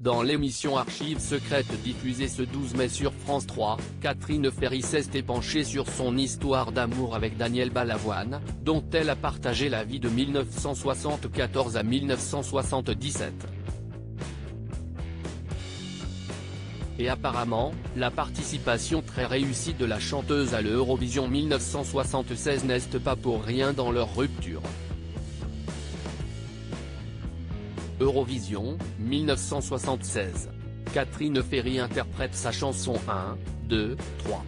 Dans l'émission Archives secrètes diffusée ce 12 mai sur France 3, Catherine Ferry s'est épanchée sur son histoire d'amour avec Daniel Balavoine, dont elle a partagé la vie de 1974 à 1977. Et apparemment, la participation très réussie de la chanteuse à l'Eurovision 1976 n'est pas pour rien dans leur rupture. Eurovision, 1976. Catherine Ferry interprète sa chanson 1, 2, 3.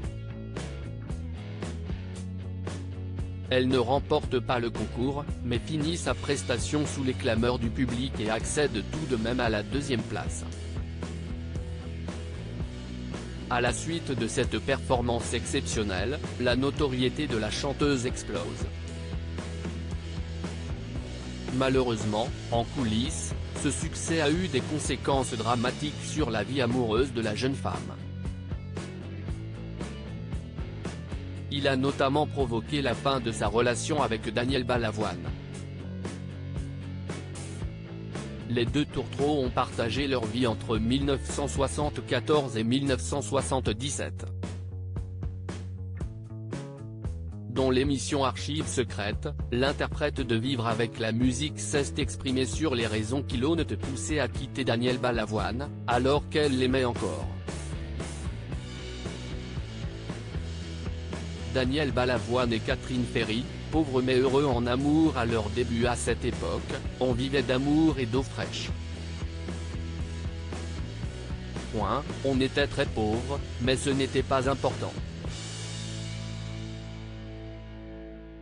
Elle ne remporte pas le concours, mais finit sa prestation sous les clameurs du public et accède tout de même à la deuxième place. À la suite de cette performance exceptionnelle, la notoriété de la chanteuse explose. Malheureusement, en coulisses, ce succès a eu des conséquences dramatiques sur la vie amoureuse de la jeune femme. Il a notamment provoqué la fin de sa relation avec Daniel Balavoine. Les deux tourtereaux ont partagé leur vie entre 1974 et 1977. Dans l'émission Archives secrètes, l'interprète de Vivre avec la musique s'est exprimée sur les raisons qui l'ont poussé à quitter Daniel Balavoine, alors qu'elle l'aimait encore. Daniel Balavoine et Catherine Ferry, pauvres mais heureux en amour à leur début à cette époque, on vivait d'amour et d'eau fraîche. On était très pauvres, mais ce n'était pas important.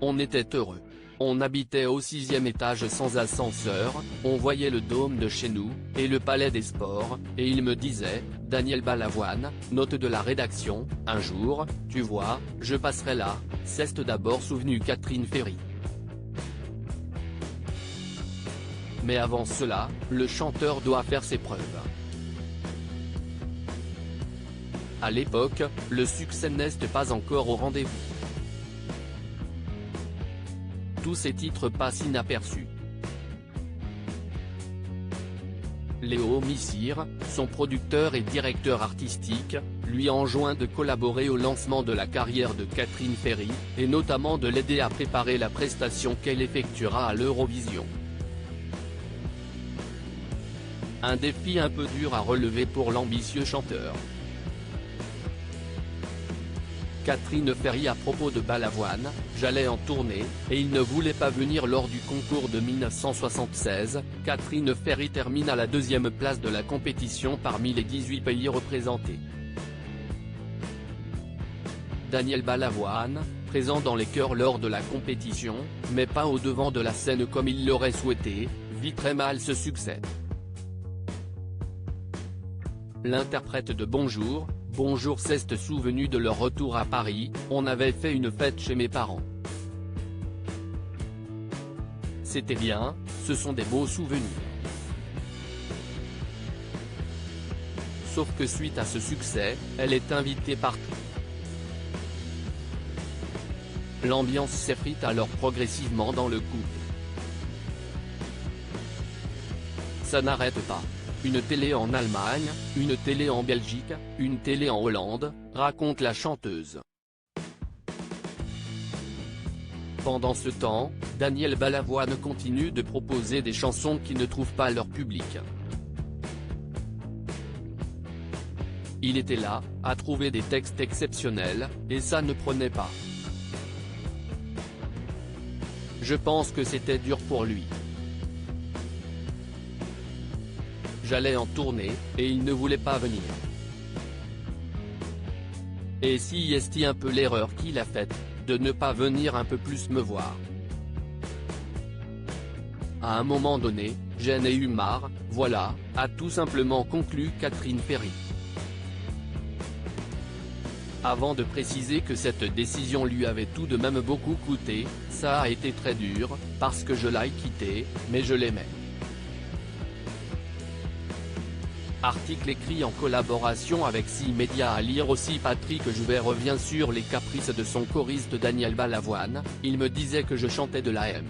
On était heureux. On habitait au 6e étage sans ascenseur, on voyait le dôme de chez nous, et le palais des sports, et il me disait, Daniel Balavoine, note de la rédaction, un jour, tu vois, je passerai là, s'est d'abord souvenu Catherine Ferry. Mais avant cela, le chanteur doit faire ses preuves. À l'époque, le succès n'est pas encore au rendez-vous. Tous ces titres passent inaperçus. Léo Missire, son producteur et directeur artistique, lui enjoint de collaborer au lancement de la carrière de Catherine Ferry, et notamment de l'aider à préparer la prestation qu'elle effectuera à l'Eurovision. Un défi un peu dur à relever pour l'ambitieux chanteur. Catherine Ferry à propos de Balavoine, j'allais en tournée, et il ne voulait pas venir lors du concours de 1976, Catherine Ferry termine à la deuxième place de la compétition parmi les 18 pays représentés. Daniel Balavoine, présent dans les chœurs lors de la compétition, mais pas au devant de la scène comme il l'aurait souhaité, vit très mal ce succès. L'interprète de Bonjour s'est souvenu de leur retour à Paris, on avait fait une fête chez mes parents. C'était bien, ce sont des beaux souvenirs. Sauf que suite à ce succès, elle est invitée partout. L'ambiance s'effrite alors progressivement dans le couple. Ça n'arrête pas. Une télé en Allemagne, une télé en Belgique, une télé en Hollande, raconte la chanteuse. Pendant ce temps, Daniel Balavoine continue de proposer des chansons qui ne trouvent pas leur public. Il était là, à trouver des textes exceptionnels, et ça ne prenait pas. Je pense que c'était dur pour lui. J'allais en tournée, et il ne voulait pas venir. Et si est un peu l'erreur qu'il a faite, de ne pas venir un peu plus me voir. À un moment donné, j'en ai eu marre, voilà, a tout simplement conclu Catherine Ferry. Avant de préciser que cette décision lui avait tout de même beaucoup coûté, ça a été très dur, parce que je l'ai quitté, mais je l'aimais. Article écrit en collaboration avec 6 médias à lire aussi. Patrick Joubert revient sur les caprices de son choriste Daniel Balavoine, il me disait que je chantais de la M.